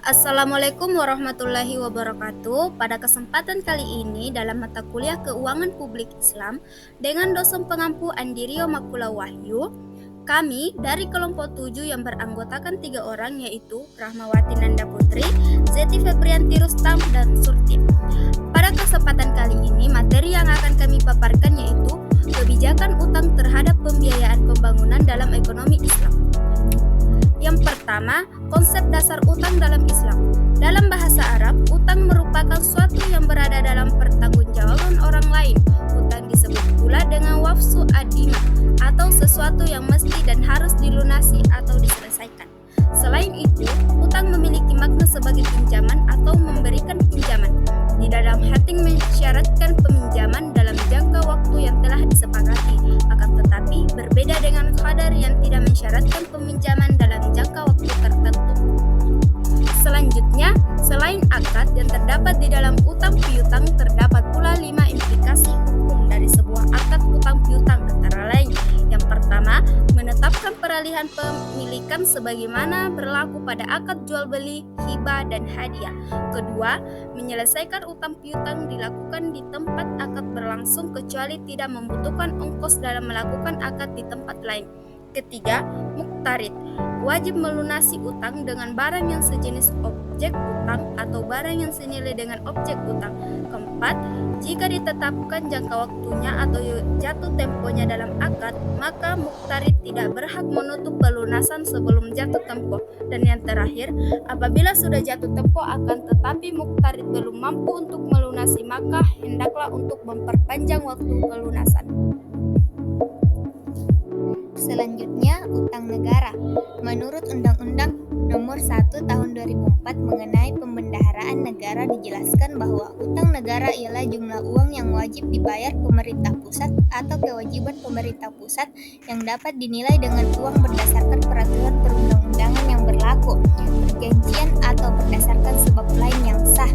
Assalamualaikum warahmatullahi wabarakatuh. Pada kesempatan kali ini dalam mata kuliah Keuangan Publik Islam dengan dosen pengampu Andirio Makula Wahyu, kami dari kelompok 7 yang beranggotakan 3 orang yaitu Rahmawati Nanda Putri, Zeti Febrianti Rustam, dan Surtip. Pada kesempatan kali ini materi yang akan kami paparkan yaitu kebijakan utang terhadap pembiayaan pembangunan dalam ekonomi Islam. Yang pertama, konsep dasar utang dalam Islam. Dalam bahasa Arab, utang merupakan suatu yang berada dalam pertanggungjawaban orang lain. Utang disebut pula dengan wafsu adimah atau sesuatu yang mesti dan harus dilunasi atau diselesaikan. Selain itu, utang memiliki makna sebagai pinjaman atau memberikan pinjaman. Di dalam hati mensyaratkan peminjaman dalam jangka waktu yang telah disepakati, akan tetapi berbeda dengan qadar yang tidak mensyaratkan peminjaman dalam jangka waktu tertentu. Selanjutnya, selain akad yang terdapat di dalam utang piutang, terdapat pula 5 implikasi hukum dari sebuah akad utang piutang, antara lain. Yang pertama, menetapkan peralihan pemilikan sebagaimana berlaku pada akad jual beli, hibah, dan hadiah. Kedua, menyelesaikan utang piutang dilakukan di tempat akad berlangsung kecuali tidak membutuhkan ongkos dalam melakukan akad di tempat lain. Ketiga, muktarid, wajib melunasi utang dengan barang yang sejenis objek utang atau barang yang senilai dengan objek utang. Keempat, jika ditetapkan jangka waktunya atau jatuh temponya dalam akad, maka muktarid tidak berhak menutup pelunasan sebelum jatuh tempo. Dan yang terakhir, apabila sudah jatuh tempo akan tetapi muktarid belum mampu untuk melunasi, maka hendaklah untuk memperpanjang waktu pelunasan. Selanjutnya, utang negara. Menurut Undang-Undang Nomor 1 Tahun 2004 mengenai pembendaharaan negara dijelaskan bahwa utang negara ialah jumlah uang yang wajib dibayar pemerintah pusat atau kewajiban pemerintah pusat yang dapat dinilai dengan uang berdasarkan peraturan perundang-undangan yang berlaku, perjanjian atau berdasarkan sebab lain yang sah.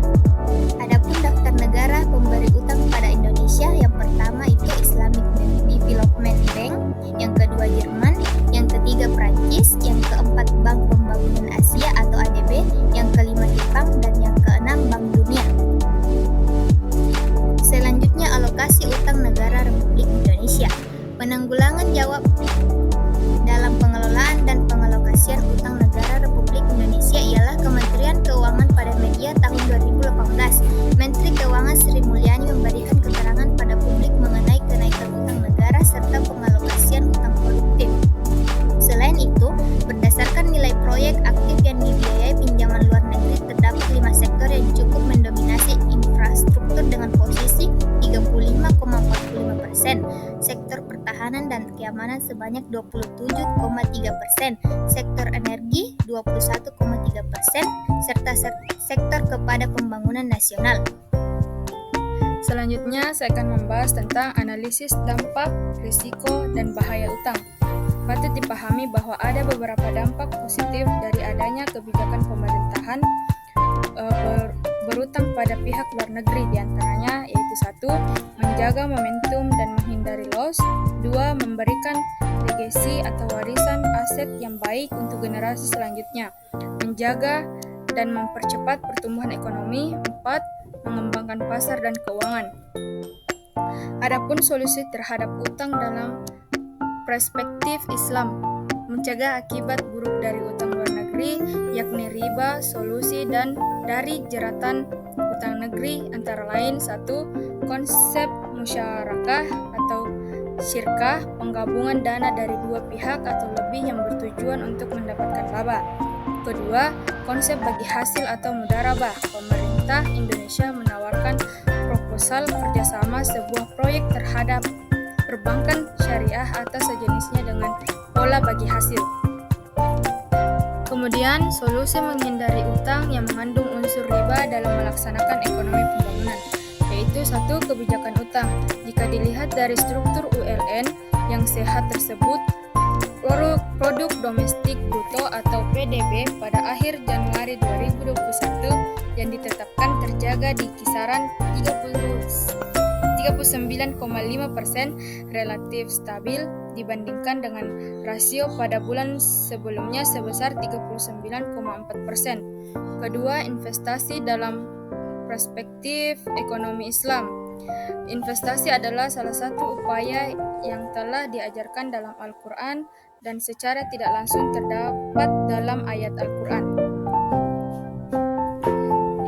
Adapun daftar negara pemberi utang pada Indonesia, yang pertama itu Islamic Development Bank, yang kedua Jerman, yang ketiga Prancis, yang keempat Bank Pembangunan Asia atau ADB, yang kelima Jepang, dan yang keenam Bank Dunia. Selanjutnya, alokasi utang negara Republik Indonesia. Penanggulangan jawab dalam pengelolaan dan pengalokasian utang negara Republik Indonesia ialah Kementerian Keuangan pada media tahun 2018. Menteri Keuangan Sri Mulyani memberikan keterangan pada publik mengenai kenaikan utang negara serta pengalokasian utang produktif. Selain itu, berdasarkan nilai proyek aktif yang dibiayai pinjaman luar negeri, terdapat 5 sektor yang cukup mendominasi infrastruktur dengan posisi 35,45%, sektor pertahanan dan keamanan sebanyak 27,3%, sektor energi 21,3%, serta sektor kepada pembangunan nasional. Selanjutnya, saya akan membahas tentang analisis dampak, risiko, dan bahaya utang. Patut dipahami bahwa ada beberapa dampak positif dari adanya kebijakan pemerintahan berutang pada pihak luar negeri, diantaranya yaitu 1. Menjaga momentum dan menghindari loss. 2. Memberikan legasi atau warisan aset yang baik untuk generasi selanjutnya. Menjaga dan mempercepat pertumbuhan ekonomi. 4. Mengembangkan pasar dan keuangan. Adapun solusi terhadap utang dalam perspektif Islam, mencegah akibat buruk dari utang luar negeri, yakni riba, solusi dan dari jeratan utang negeri antara lain 1. Konsep musyarakah atau syirkah, penggabungan dana dari 2 pihak atau lebih yang bertujuan untuk mendapatkan laba. Kedua, konsep bagi hasil atau mudarabah. Pemerintah Indonesia menawarkan proposal kerjasama sebuah proyek terhadap perbankan syariah atau sejenisnya dengan pola bagi hasil. Kemudian, solusi menghindari utang yang mengandung unsur riba dalam melaksanakan ekonomi pembangunan, yaitu 1. Kebijakan utang. Jika dilihat dari struktur ULN yang sehat tersebut, produk domestik bruto atau PDB pada akhir Januari 2021 yang ditetapkan terjaga di kisaran 39,5%, relatif stabil dibandingkan dengan rasio pada bulan sebelumnya sebesar 39,4%. Kedua, investasi dalam perspektif ekonomi Islam. Investasi adalah salah satu upaya yang telah diajarkan dalam Al-Quran dan secara tidak langsung terdapat dalam ayat Al-Quran.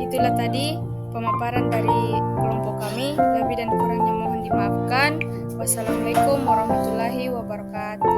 Itulah tadi pemaparan dari kelompok kami. Lebih dan kurangnya mohon dimaafkan. Wassalamualaikum warahmatullahi wabarakatuh.